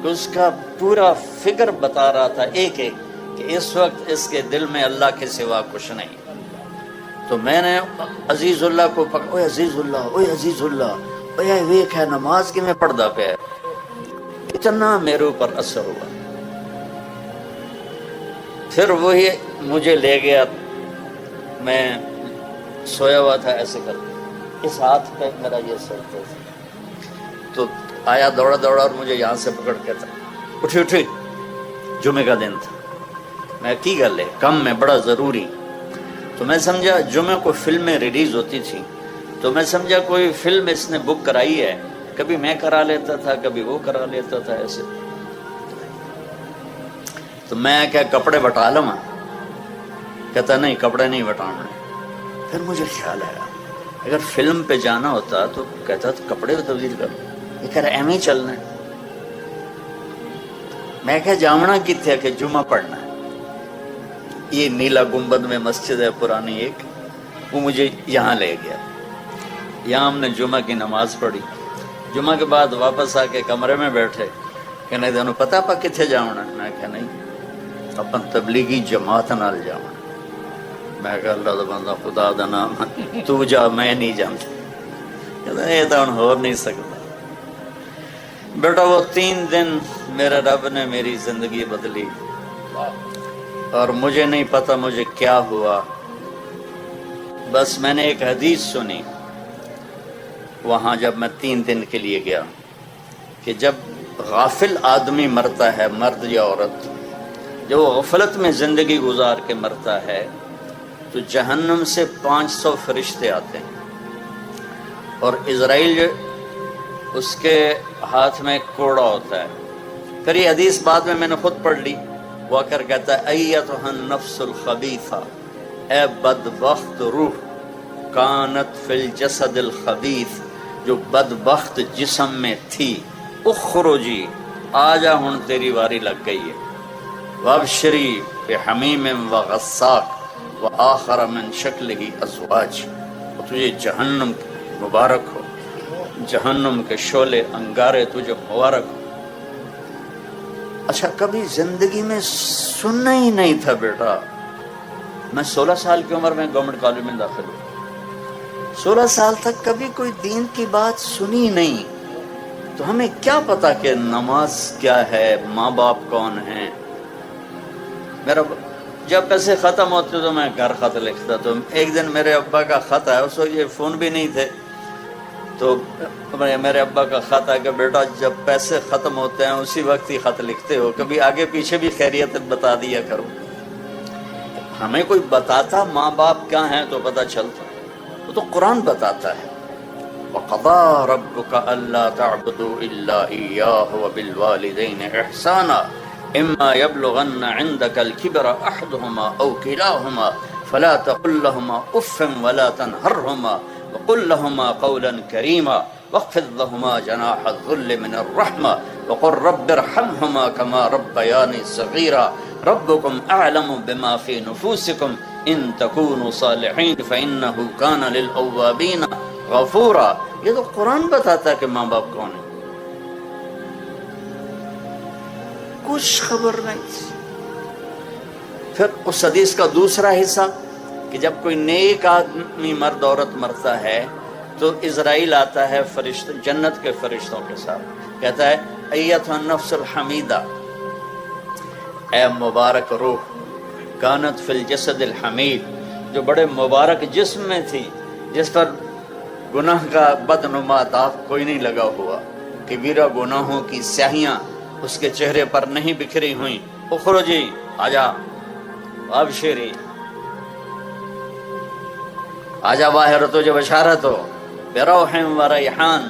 کہ اس کا پورا فکر بتا رہا تھا ایک ایک کہ اس وقت اس کے دل میں اللہ کے سوا کچھ نہیں۔ تو میں نے عزیز اللہ کو پکڑا، اوے عزیز اللہ، اوے عزیز اللہ، اوے ویک ہے نماز کی میں پڑھدا پہ ہے۔ اتنا میرے اوپر اثر ہوا۔ پھر وہی مجھے لے گیا، میں سویا ہوا تھا ایسے کر کے، اس ہاتھ پہ میرا یہ سر تھا، تو آیا دوڑا دوڑا اور مجھے یہاں سے پکڑ کے تھا، اٹھی اٹھی، جمعے کا دن تھا۔ میں کی گل ہے کم میں بڑا ضروری، تو میں سمجھا جمعے کو فلمیں ریلیز ہوتی تھی، تو میں سمجھا کوئی فلم اس نے بک کرائی ہے، کبھی میں کرا لیتا تھا کبھی وہ کرا لیتا تھا ایسے۔ تو میں کیا کپڑے بٹا لوں؟ کہتا نہیں کپڑے نہیں بٹاؤں۔ پھر مجھے خیال آیا اگر فلم پہ جانا ہوتا تو کہتا تو کپڑے تبدیل کر، یہ کہہ رہا ایم ہی چلنا ہے۔ میں کہا جامنا کتنے کہ جمعہ پڑھنا ہے، یہ نیلا گنبد میں مسجد ہے پرانی ایک، وہ مجھے یہاں لے گیا، یہاں ہم نے جمعہ کی نماز پڑھی۔ جمعہ کے بعد واپس آ کے کمرے میں بیٹھے، کہنے دونوں پتہ پا کتنے جاؤنا؟ میں کہا نہیں اپن تبلیغی جماعت نال جاؤنا۔ میں کہا اللہ دا بندہ خدا دا نام تو جا، میں نہیں جانتا۔ کہتا یہ تو ہن ہو نہیں سکتا۔ بیٹا وہ 3 دن میرے رب نے میری زندگی بدلی، اور مجھے نہیں پتا مجھے کیا ہوا، بس میں نے ایک حدیث سنی وہاں جب میں 3 دن کے لیے گیا، کہ جب غافل آدمی مرتا ہے، مرد یا عورت، جب وہ غفلت میں زندگی گزار کے مرتا ہے تو جہنم سے 500 فرشتے آتے ہیں، اور اسرائیل اس کے ہاتھ میں کوڑا ہوتا ہے۔ پھر یہ حدیث بعد میں نے خود پڑھ لی، وہ کر کہتا ہے ایتھا النفس الخبیثہ، اے بدبخت روح، کانت فی الجسد الخبیث، جو بدبخت جسم میں تھی، اخرجی، آجا ہن تیری واری لگ گئی ہے، وابشری بحمیم وغساق وآخر من شکلہ ازواج، تجھے جہنم مبارک ہو، جہنم کے شعلے انگارے تجھے مبارک ہو۔ اچھا کبھی زندگی میں سننا ہی نہیں تھا بیٹا۔ میں 16 سال کی عمر میں گورنمنٹ کالج میں داخل ہوا، 16 سال تک کبھی کوئی دین کی بات سنی نہیں، تو ہمیں کیا پتا کہ نماز کیا ہے، ماں باپ کون ہیں۔ میرا جب پیسے ختم ہوتے تو میں گھر خط لکھتا، تو ایک دن میرے ابا کا خط آیا، اس وقت یہ فون بھی نہیں تھے، تو میرے ابا کا خط آیا کہ بیٹا جب پیسے ختم ہوتے ہیں اسی وقت ہی خط لکھتے ہو، کبھی آگے پیچھے بھی خیریت بتا دیا کرو۔ ہمیں کوئی بتاتا ماں باپ کیا ہیں تو پتہ چلتا، وہ تو قرآن بتاتا ہے، وَقَضَىٰ رَبُّكَ أَلَّا تَعْبُدُوا إِلَّا إِيَّاهُ وَبِالْوَالِدَيْنِ إِحْسَانًا إِمَّا يَبْلُغَنَّ عِندَكَ الْكِبَرَ أَحَدُهُمَا أَوْ كِلَاهُمَا فَلَا تَقُل لَّهُمَا أُفٍّ وَلَا تَنْهَرْهُمَا وَقُل لَّهُمَا قَوْلًا كَرِيمًا وَاخْفِضْ لَهُمَا جَنَاحَ الذُّلِّ مِنَ الرَّحْمَةِ وَقُل رَّبِّ ارْحَمْهُمَا كَمَا رَبَّيَانِي صَغِيرًا رَبُّكُمْ أَعْلَمُ بِمَا فِي نُفُوسِكُمْ ان تکونوا صالحین فانہ کان للأوابین غفورا. یہ تو قرآن بتاتا ہے کہ ماں باپ کون ہے. کچھ خبر نہیں تھی. پھر اس حدیث کا دوسرا حصہ کہ جب کوئی نیک آدمی مرد عورت مرتا ہے تو اسرائیل آتا ہے فرشتوں جنت کے فرشتوں کے ساتھ, کہتا ہے ایتھا النفس الحمیدہ, اے مبارک روح, کانت فی الجسد الحمید, جو بڑے مبارک جسم میں تھی, جس پر گناہ کا بدنما داغ کوئی نہیں لگا ہوا, کبیرہ گناہوں کی سیاہیاں اس کے چہرے پر نہیں بکھری ہوئیں. اخرجی, آجا, ابشری, آجا باہر, تجھے بشارت ہو, بروح و ریحان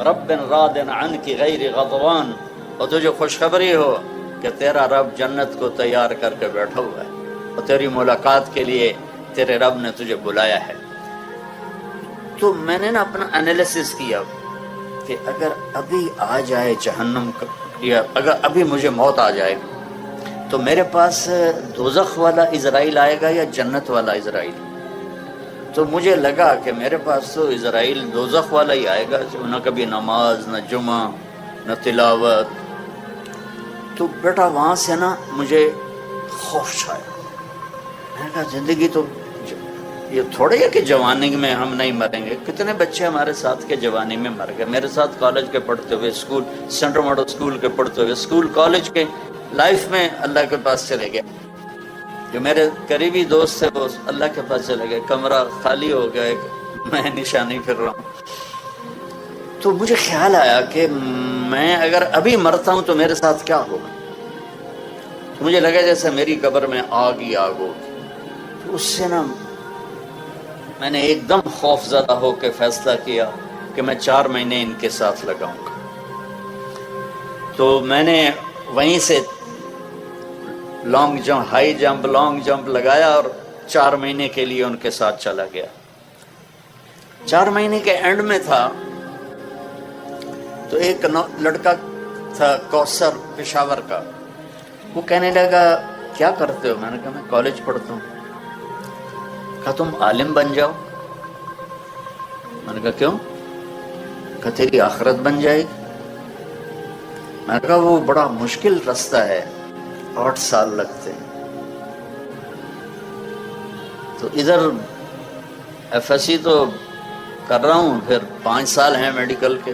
رب راد عنک غیر غضبان, اور تجھے خوشخبری ہو کہ تیرا رب جنت کو تیار کر کے بیٹھا ہوا ہے اور تیری ملاقات کے لیے تیرے رب نے تجھے بلایا ہے. تو میں نے نا اپنا انالیسس کیا کہ اگر ابھی آ جائے جہنم کا, یا اگر ابھی مجھے موت آ جائے تو میرے پاس دوزخ والا اسرائیل آئے گا یا جنت والا اسرائیل. تو مجھے لگا کہ میرے پاس تو اسرائیل دوزخ والا ہی آئے گا, نہ کبھی نماز, نہ جمعہ, نہ تلاوت. تو بیٹا وہاں سے نا مجھے خوف چھایا. میں نے کہا زندگی تو یہ تھوڑے ہے کہ جوانی میں ہم نہیں مریں گے. کتنے بچے ہمارے ساتھ کے جوانی میں مر گئے, میرے ساتھ کالج کے پڑھتے ہوئے, اسکول سینٹرل ماڈل اسکول کے پڑھتے ہوئے, اسکول کالج کے لائف میں اللہ کے پاس چلے گئے. جو میرے قریبی دوست تھے وہ اللہ کے پاس چلے گئے, کمرہ خالی ہو گیا, میں نشانی پھر رہا ہوں. تو مجھے خیال آیا کہ میں اگر ابھی مرتا ہوں تو میرے ساتھ کیا ہوگا. تو مجھے لگا جیسے میری قبر میں آگ ہی آگ ہوگی. تو اس سے نا میں نے ایک دم خوف زدہ ہو کے فیصلہ کیا کہ میں 4 مہینے ان کے ساتھ لگاؤں گا. تو میں نے وہیں سے long jump, high jump, long jump لگایا اور 4 مہینے کے لیے ان کے ساتھ چلا گیا. 4 مہینے کے اینڈ میں تھا تو ایک لڑکا تھا کوثر پشاور کا, وہ کہنے لگا کیا کرتے ہو. میں نے کہا میں کالج پڑھتا ہوں. کہا تم عالم بن جاؤ. میں نے کہا کیوں. کہا تیری آخرت بن جائے گی. میں نے کہا وہ بڑا مشکل رستہ ہے, 8 سال لگتے ہیں. تو ادھر ایف ایس سی تو کر رہا ہوں, پھر 5 سال ہیں میڈیکل کے.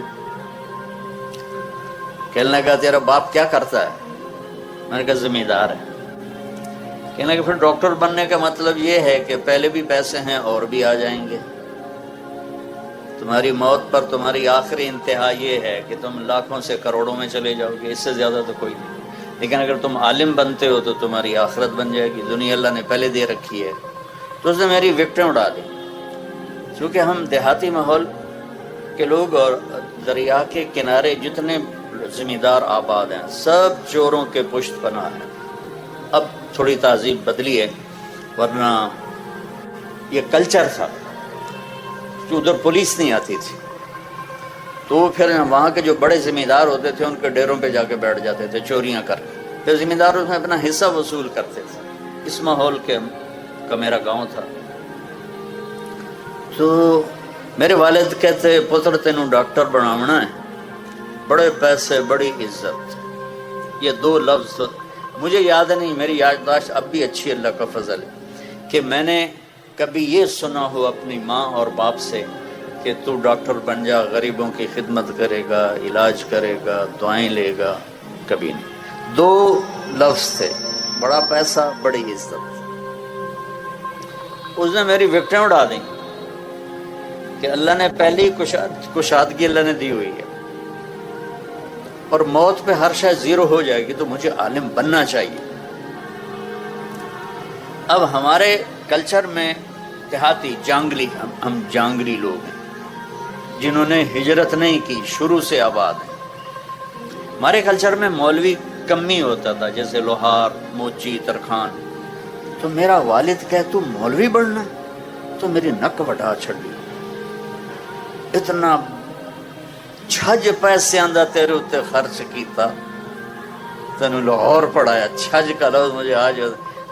کہنے لگا تیرا باپ کیا کرتا ہے. میں نے کہا زمیندار ہے. کہنے لگا پھر ڈاکٹر بننے کا مطلب یہ ہے کہ پہلے بھی پیسے ہیں اور بھی آ جائیں گے. تمہاری موت پر تمہاری آخری انتہا یہ ہے کہ تم لاکھوں سے کروڑوں میں چلے جاؤ گے, اس سے زیادہ تو کوئی نہیں. لیکن اگر تم عالم بنتے ہو تو تمہاری آخرت بن جائے گی, دنیا اللہ نے پہلے دے رکھی ہے. تو اس نے میری وکٹیں اڑا دی. چونکہ ہم دیہاتی ماحول کے لوگ اور دریا کے کنارے جتنے زمیندار آباد ہیں سب چوروں کے پشت پناہ ہیں. اب تھوڑی تہذیب بدلی ہے, ورنہ یہ کلچر تھا کہ ادھر پولیس نہیں آتی تھی. تو پھر وہاں کے جو بڑے زمیندار ہوتے تھے ان کے ڈیروں پہ جا کے بیٹھ جاتے تھے چوریاں کر کے. پھر زمیندار اس میں اپنا حصہ وصول کرتے تھے. اس ماحول کا میرا گاؤں تھا. تو میرے والد کہتے پتر تینوں ڈاکٹر بناونا ہے, بڑے پیسے بڑی عزت. یہ 2 لفظ مجھے یاد نہیں, میری یادداشت اب بھی اچھی, اللہ کا فضل ہے, کہ میں نے کبھی یہ سنا ہو اپنی ماں اور باپ سے کہ تو ڈاکٹر بن جا, غریبوں کی خدمت کرے گا, علاج کرے گا, دعائیں لے گا. کبھی نہیں. 2 لفظ تھے, بڑا پیسہ بڑی عزت. اس نے میری وکٹیں اڑا دیں کہ اللہ نے پہلی کشادگی اللہ نے دی ہوئی ہے اور موت پہ ہر شے زیرو ہو جائے گی, تو مجھے عالم بننا چاہیے. اب ہمارے کلچر میں دیہاتی جانگلی, ہم جانگلی لوگ ہیں جنہوں نے ہجرت نہیں کی, شروع سے آباد ہیں. ہمارے کلچر میں مولوی کمی ہوتا تھا, جیسے لوہار, موچی, ترخان. تو میرا والد کہے تو مولوی بننا, تو میری نک وٹا چھڑی. اتنا چھج پیسے آندا تیرے اتنے خرچ کیتا, تینوں لاہور پڑھایا. چھج کا لفظ مجھے آج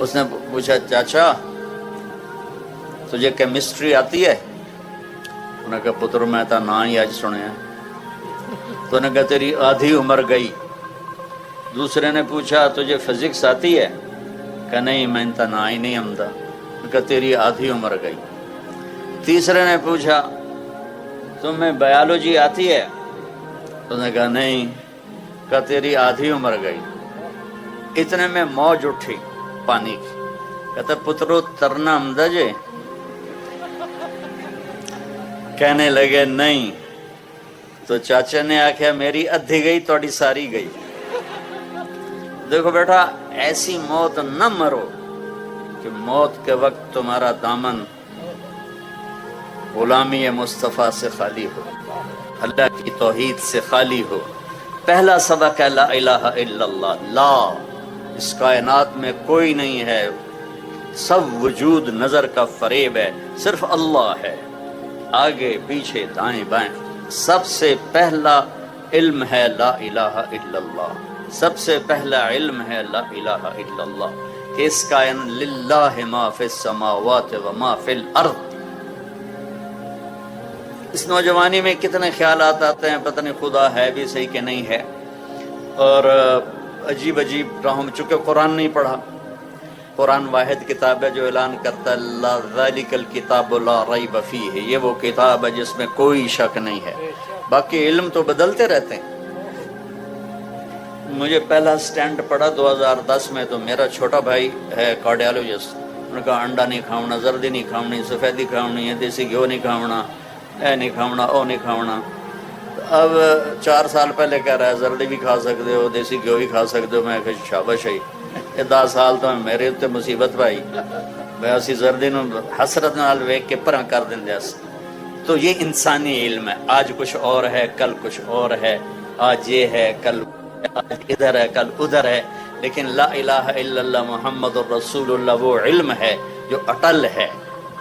اس نے پوچھا چاچا تجھے کیمسٹری آتی ہے؟ انہوں نے کہا پتر میں تو نہ ہی آج سنیا. تو انہوں نے کہا تیری آدھی عمر گئی. دوسرے نے پوچھا تجھے فزکس آتی ہے؟ کہ نہیں میں تو نہ ہی نہیں آمدا. کہ تیری آدھی عمر گئی. تیسرے نے پوچھا تمہیں بایولوجی آتی ہے؟ تو نے کہا نہیں. کہ تیری آدھی عمر گئی. اتنے میں موج اٹھی پانی کی. کہتا پترو ترنا آمدا جے؟ کہنے لگے نہیں. تو چاچا نے آخیا میری ادھی گئی تھوڑی ساری گئی. دیکھو بیٹا ایسی موت نہ مرو کہ موت کے وقت تمہارا دامن غلامی مصطفیٰ سے خالی ہو، اللہ کی توحید سے خالی ہو. پہلا سبق ہے لا الہ الا اللہ. لا، اس کائنات میں کوئی نہیں ہے، سب وجود نظر کا فریب ہے، صرف اللہ ہے. آگے پیچھے دائیں بائیں سب سے پہلا علم ہے لا الہ الا اللہ. سب سے پہلا علم ہے لا الہ الا اللہ کہ اس کائن للہ ما فی السماوات و ما فی الارض. اس نوجوانی میں کتنے خیالات آتے ہیں، پتہ نہیں خدا ہے بھی صحیح کہ نہیں ہے، اور عجیب عجیب راہوں میں. چونکہ قرآن نہیں پڑھا. قرآن واحد کتاب ہے جو اعلان کرتا ہے لا ذالک الکتاب لا ریب فیہ، یہ وہ کتاب ہے جس میں کوئی شک نہیں ہے. باقی علم تو بدلتے رہتے ہیں. مجھے پہلا سٹینڈ پڑا 2010 میں، تو میرا چھوٹا بھائی ہے کارڈیالوجسٹ. انہوں نے کہا انڈا نہیں کھاؤنا، زردی نہیں کھاؤنی، سفیدی کھاؤنی ہے، دیسی گھیو نہیں کھاؤنا، اے نہیں کھاؤنا، او نہیں کھاؤنا. اب 4 سال پہلے کہہ رہا ہے زردی بھی کھا سکتے ہو، دیسی گھیو بھی کھا سکتے ہو. میں کہ شاباش ہے. 10 سال تو میرے اتنے مصیبت بھائی، میں اسی زردی نو حسرت نال ویکھ کے پرا کر دیندا سی. تو یہ انسانی علم ہے. آج کچھ اور ہے، کل کچھ اور ہے. آج یہ ہے، کل آج ادھر ہے، کل ادھر ہے. لیکن لا الہ الا اللہ محمد الرسول اللہ وہ علم ہے جو اٹل ہے،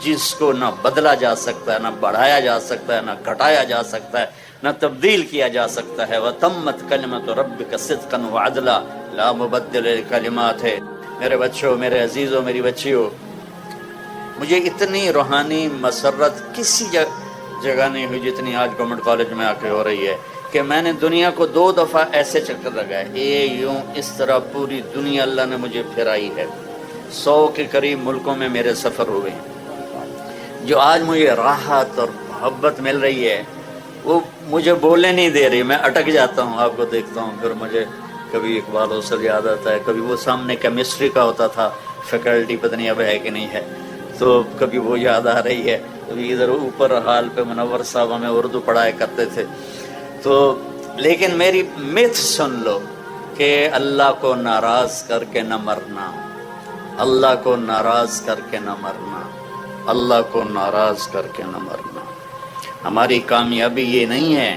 جس کو نہ بدلا جا سکتا ہے، نہ بڑھایا جا سکتا ہے، نہ گھٹایا جا سکتا ہے، نہ تبدیل کیا جا سکتا ہے. وَتَمَّتْ كَلِمَةُ رَبِّكَ صِدْقًا وَعَدْلًا لا مبدل للکلمات ہے. میرے بچوں، میرے عزیزوں، میری بچیوں، مجھے اتنی روحانی مسرت کسی جگہ نہیں ہوئی جتنی آج گورنمنٹ کالج میں آ کے ہو رہی ہے. کہ میں نے دنیا کو 2 دفعہ ایسے چکر لگائے، یوں اس طرح پوری دنیا اللہ نے مجھے پھرائی ہے. 100 کے قریب ملکوں میں میرے سفر ہوئے ہیں. جو آج مجھے راحت اور محبت مل رہی ہے وہ مجھے بولنے نہیں دے رہی. میں اٹک جاتا ہوں، آپ کو دیکھتا ہوں، پھر مجھے کبھی اقبال حوصل یاد آتا ہے، کبھی وہ سامنے کیمسٹری کا ہوتا تھا فیکلٹی، پتہ نہیں اب ہے کہ نہیں ہے، تو کبھی وہ یاد آ رہی ہے. کبھی ادھر اوپر حال پہ منور صاحب ہمیں اردو پڑھایا کرتے تھے. تو لیکن میری میتھ سن لو کہ اللہ کو ناراض کر کے نہ مرنا، اللہ کو ناراض کر کے نہ مرنا، اللہ کو ناراض کر کے نہ مرنا. ہماری کامیابی یہ نہیں ہے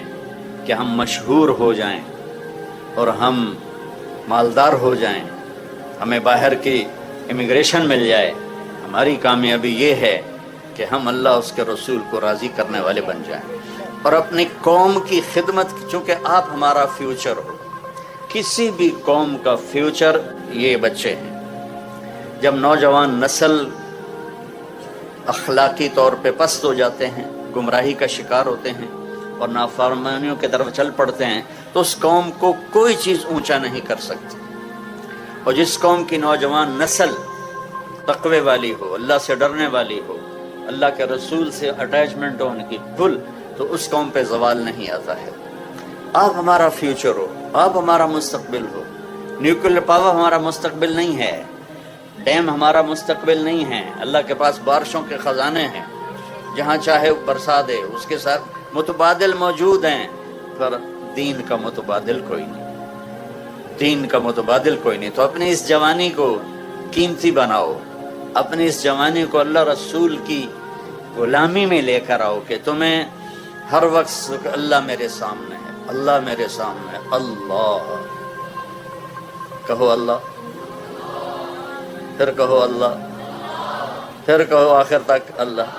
کہ ہم مشہور ہو جائیں اور ہم مالدار ہو جائیں، ہمیں باہر کی امیگریشن مل جائے. ہماری کامیابی یہ ہے کہ ہم اللہ اس کے رسول کو راضی کرنے والے بن جائیں اور اپنی قوم کی خدمت. چونکہ آپ ہمارا فیوچر ہو. کسی بھی قوم کا فیوچر یہ بچے ہیں. جب نوجوان نسل اخلاقی طور پہ پست ہو جاتے ہیں، گمراہی کا شکار ہوتے ہیں اور نافرمانیوں کی طرف چل پڑتے ہیں، تو اس قوم کو کوئی چیز اونچا نہیں کر سکتی. اور جس قوم کی نوجوان نسل تقوی والی ہو، اللہ سے ڈرنے والی ہو، اللہ کے رسول سے اٹیچمنٹ ہو ان کی فل، تو اس قوم پہ زوال نہیں آتا ہے. آپ ہمارا فیوچر ہو، آپ ہمارا مستقبل ہو. نیوکلیر پاور ہمارا مستقبل نہیں ہے، ڈیم ہمارا مستقبل نہیں ہے. اللہ کے پاس بارشوں کے خزانے ہیں، جہاں چاہے برسا دے. اس کے ساتھ متبادل موجود ہیں، پر دین کا متبادل کوئی نہیں. دین کا متبادل کوئی نہیں. تو اپنی اس جوانی کو قیمتی بناؤ، اپنی اس جوانی کو اللہ رسول کی غلامی میں لے کر آؤ کہ تمہیں ہر وقت اللہ میرے سامنے ہے، اللہ میرے سامنے ہے. اللہ کہو، اللہ پھر کہو، اللہ پھر کہو، آخر تک اللہ.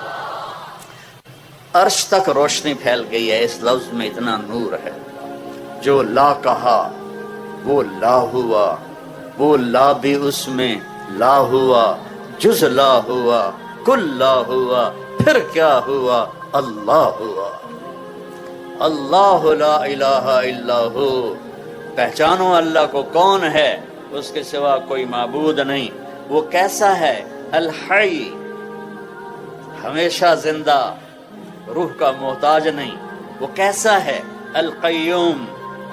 عرش تک روشنی پھیل گئی ہے. اس لفظ میں اتنا نور ہے. جو لا کہا وہ لا ہوا، وہ لا بھی اس میں لا ہوا، جز لا ہوا، کل لا ہوا، پھر کیا ہوا؟ اللہ ہوا۔ اللہ لا الہ الا ہو، پہچانو اللہ کو کون ہے، اس کے سوا کوئی معبود نہیں۔ وہ کیسا ہے؟ الحی، ہمیشہ زندہ، روح کا محتاج نہیں۔ وہ کیسا ہے؟ القیوم،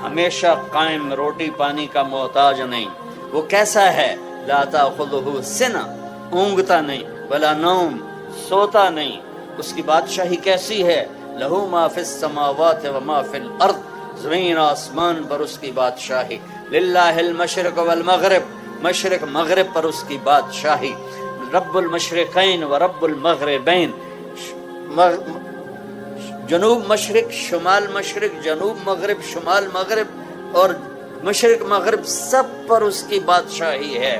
ہمیشہ قائم، روٹی پانی کا محتاج نہیں۔ وہ کیسا ہے؟ لا تاخذہ سنہ، اونگتا نہیں، ولا نوم، سوتا نہیں۔ اس کی بادشاہی کیسی ہے؟ لہو ما فی السماوات و ما فی الارض، زمین آسمان پر اس کی بادشاہی۔ للہ المشرق والمغرب، مشرق مغرب پر اس کی بادشاہی۔ رب المشرقین و رب المغربین، جنوب مشرق، شمال مشرق، جنوب مغرب، شمال مغرب اور مشرق مغرب، سب پر اس کی بادشاہی ہے۔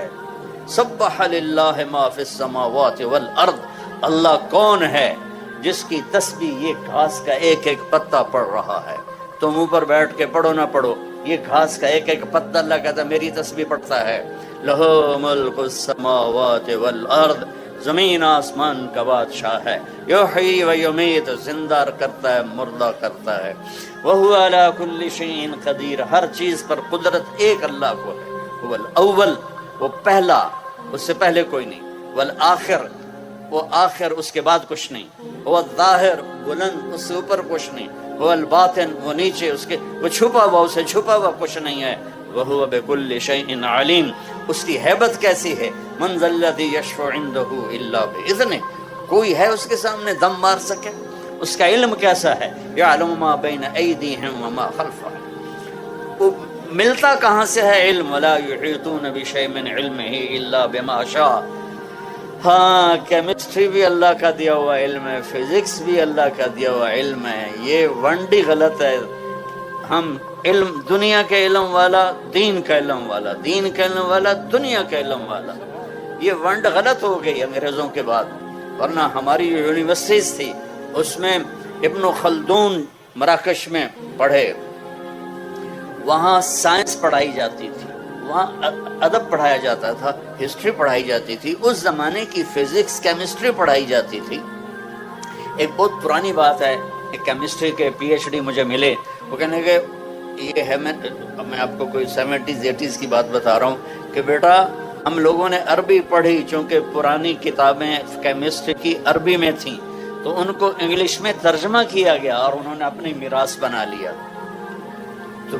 سبح للہ ما فی السماوات والارض، اللہ کون ہے جس کی تسبیح یہ گھاس کا ایک ایک پتا پڑ رہا ہے؟ تم اوپر بیٹھ کے پڑھو نہ پڑھو، یہ گھاس کا ایک ایک پتا اللہ کہتا ہے میری تسبیح پڑھتا ہے۔ لہو ملک السماوات والارض، زمین آسمان کا بادشاہ ہے۔ یحیی و یمیت، زندہ کرتا ہے، مردہ کرتا ہے۔ وہو علی کل شیء قدیر، ہر چیز پر قدرت ایک اللہ کو ہے۔ هو الاول، وہ پہلا، اس سے پہلے کوئی نہیں۔ والآخر، وہ آخر، اس کے بعد کچھ نہیں۔ وہ الظاہر، بلند، اس سے اوپر کچھ نہیں۔ وہ الباطن، وہ نیچے، اس کے وہ چھپا ہوا، اسے چھپا ہوا کچھ نہیں ہے۔ وہو بکل شیء علیم، اس کی ہیبت کیسی ہے؟ من ذا الذی یشفع عندہ الا باذنہ، کوئی ہے اس کے سامنے دم مار سکے؟ اس کا علم کیسا ہے؟ یعلم ما بین ایدیہم وما خلفہم، وہ ملتا کہاں سے ہے علم؟ ولا یحیطون بشیء من علمہ الا بما شاء، ہاں کیمسٹری بھی اللہ کا دیا ہوا علم ہے، فزکس بھی اللہ کا دیا ہوا علم ہے۔ یہ ونڈی غلط ہے۔ ہم علم، دنیا کے علم والا، دین کا علم والا، دین کا علم والا، دنیا کا علم والا، یہ ونڈ غلط ہو گئی انگریزوں کے بعد۔ ورنہ ہماری جو یونیورسٹیز تھی اس میں ابن خلدون مراکش میں پڑھے، وہاں سائنس پڑھائی جاتی تھی، وہاں ادب پڑھایا جاتا تھا، ہسٹری پڑھائی جاتی تھی، اس زمانے کی فزکس، کیمسٹری پڑھائی جاتی تھی۔ ایک بہت پرانی بات ہے، ایک کیمسٹری کے پی ایچ ڈی مجھے ملے، وہ کہنے کہ یہ ہے، میں آپ کو کوئی 70s 80s کی بات بتا رہا ہوں کہ بیٹا ہم لوگوں نے عربی پڑھی، چونکہ پرانی کتابیں کیمسٹری کی عربی میں تھیں تو ان کو انگلش میں ترجمہ کیا گیا اور انہوں نے اپنی میراث بنا لیا۔ تو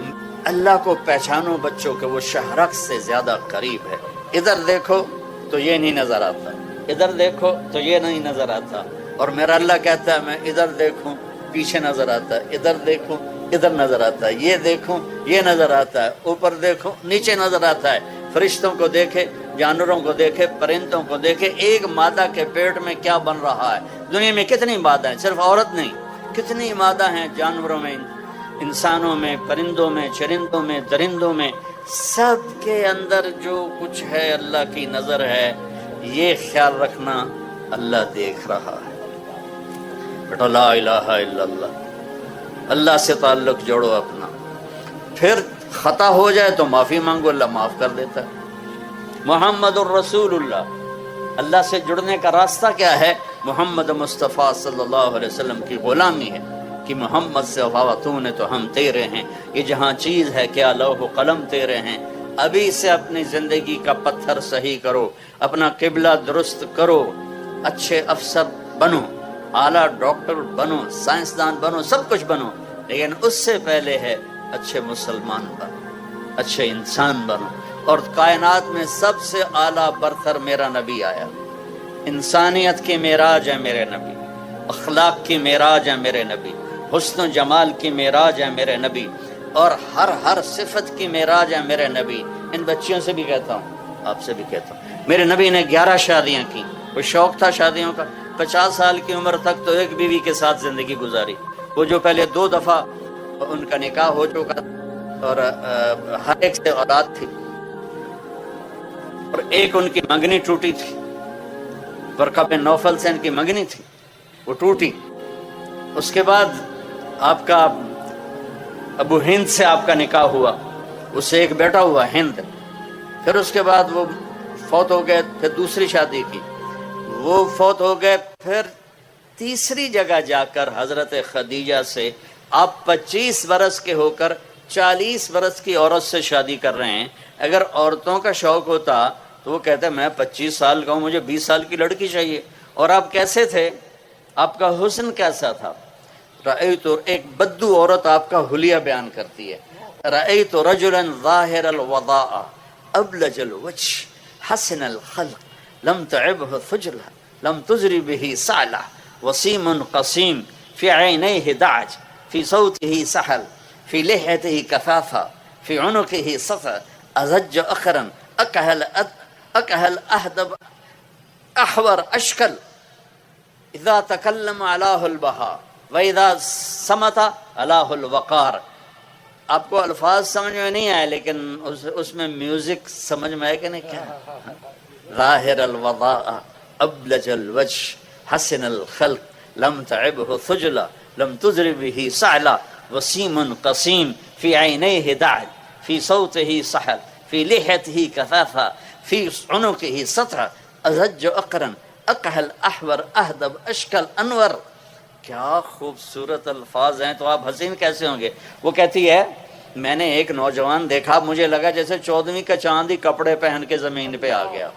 اللہ کو پہچانو بچوں کہ وہ شہرک سے زیادہ قریب ہے۔ ادھر دیکھو تو یہ نہیں نظر آتا، ادھر دیکھو تو یہ نہیں نظر آتا، اور میرا اللہ کہتا ہے میں ادھر دیکھوں پیچھے نظر آتا ہے، ادھر دیکھوں ادھر نظر آتا ہے، یہ دیکھوں یہ نظر آتا ہے، اوپر دیکھوں نیچے نظر آتا ہے۔ فرشتوں کو دیکھے، جانوروں کو دیکھے، پرندوں کو دیکھے، ایک مادہ کے پیٹ میں کیا بن رہا ہے۔ دنیا میں کتنی مادہ ہیں، صرف عورت نہیں، کتنی مادہ ہیں جانوروں میں، انسانوں میں، پرندوں میں، چرندوں میں، درندوں میں، سب کے اندر جو کچھ ہے اللہ کی نظر ہے۔ یہ خیال رکھنا اللہ دیکھ رہا ہے۔ بیٹا لا الہ الا اللہ، اللہ سے تعلق جوڑو اپنا، پھر خطا ہو جائے تو معافی مانگو، اللہ معاف کر دیتا ہے۔ محمد الرسول اللہ، اللہ سے جڑنے کا راستہ کیا ہے؟ محمد مصطفیٰ صلی اللہ علیہ وسلم کی غلامی ہے کہ محمد سے وفا نے تو ہم تیرے ہیں، یہ جہاں چیز ہے کیا لوح و قلم تیرے ہیں۔ ابھی سے اپنی زندگی کا پتھر صحیح کرو، اپنا قبلہ درست کرو، اچھے افسر بنو، اعلیٰ ڈاکٹر بنو، سائنسدان بنو، سب کچھ بنو، لیکن اس سے پہلے ہے اچھے مسلمان بنو، اچھے انسان بنو۔ اور کائنات میں سب سے اعلیٰ برتر میرا نبی آیا، انسانیت کی معراج ہے میرے نبی، اخلاق کی معراج ہے میرے نبی، حسن و جمال کی معراج ہے میرے نبی، اور ہر صفت کی معراج ہے میرے نبی۔ ان بچیوں سے بھی کہتا ہوں، آپ سے بھی کہتا ہوں، میرے نبی نے 11 شادیاں کی، کوئی شوق تھا شادیوں کا؟ 50 سال کی عمر تک تو ایک بیوی کے ساتھ زندگی گزاری، وہ جو پہلے 2 دفعہ ان کا نکاح ہو چکا اور ہر ایک سے اولاد تھی، اور ایک ان کی منگنی ٹوٹی تھی، ورقہ بن نوفل سے ان کی منگنی تھی، وہ ٹوٹی۔ اس کے بعد آپ کا ابو ہند سے آپ کا نکاح ہوا، اس سے ایک بیٹا ہوا ہند۔ پھر اس کے بعد وہ فوت ہو گئے، پھر دوسری شادی کی، وہ فوت ہو گئے، پھر تیسری جگہ جا کر حضرت خدیجہ سے آپ 25 برس کے ہو کر 40 برس کی عورت سے شادی کر رہے ہیں۔ اگر عورتوں کا شوق ہوتا تو وہ کہتے میں 25 سال کا ہوں، مجھے 20 سال کی لڑکی چاہیے۔ اور آپ کیسے تھے؟ آپ کا حسن کیسا تھا؟ رأیت، ایک بدو عورت آپ کا حلیہ بیان کرتی ہے، رأیت رجلا ظاہر الوضاء ابلج الوجه حسن الخلق لم تعبه ثجلہ لم تزری به سعلہ وسیم قسیم فی عینیہ دعج فی صوته سحل فی لحیته کثافہ فی عنقه سطع ازج اخرا اکہل اہدب احور اشکل اذا تکلم علاہ البہا وَإِذَا سَمَتَ عَلَاهُ الْوَقَارِ۔ آپ کو الفاظ سمجھ میں نہیں آئے لیکن اس میں میوزک سمجھ میں آئے کہ نہیں؟ کیا ظاہر الوضاء ابلج الوجه حسن الخلق لم تعبه ثجلہ لم تزر به سعلہ وسیم قسیم فی عینیہ دعج فی صوته سحل فی لحیته کثافہ فی عنقه سطع ازج اقرن اقہل احور اہدب اشکل انور۔ کیا خوبصورت الفاظ ہیں، تو آپ حسین کیسے ہوں گے؟ وہ کہتی ہے میں نے ایک نوجوان دیکھا، مجھے لگا جیسے 14ویں کا چاند ہی کپڑے پہن کے زمین پہ آ گیا۔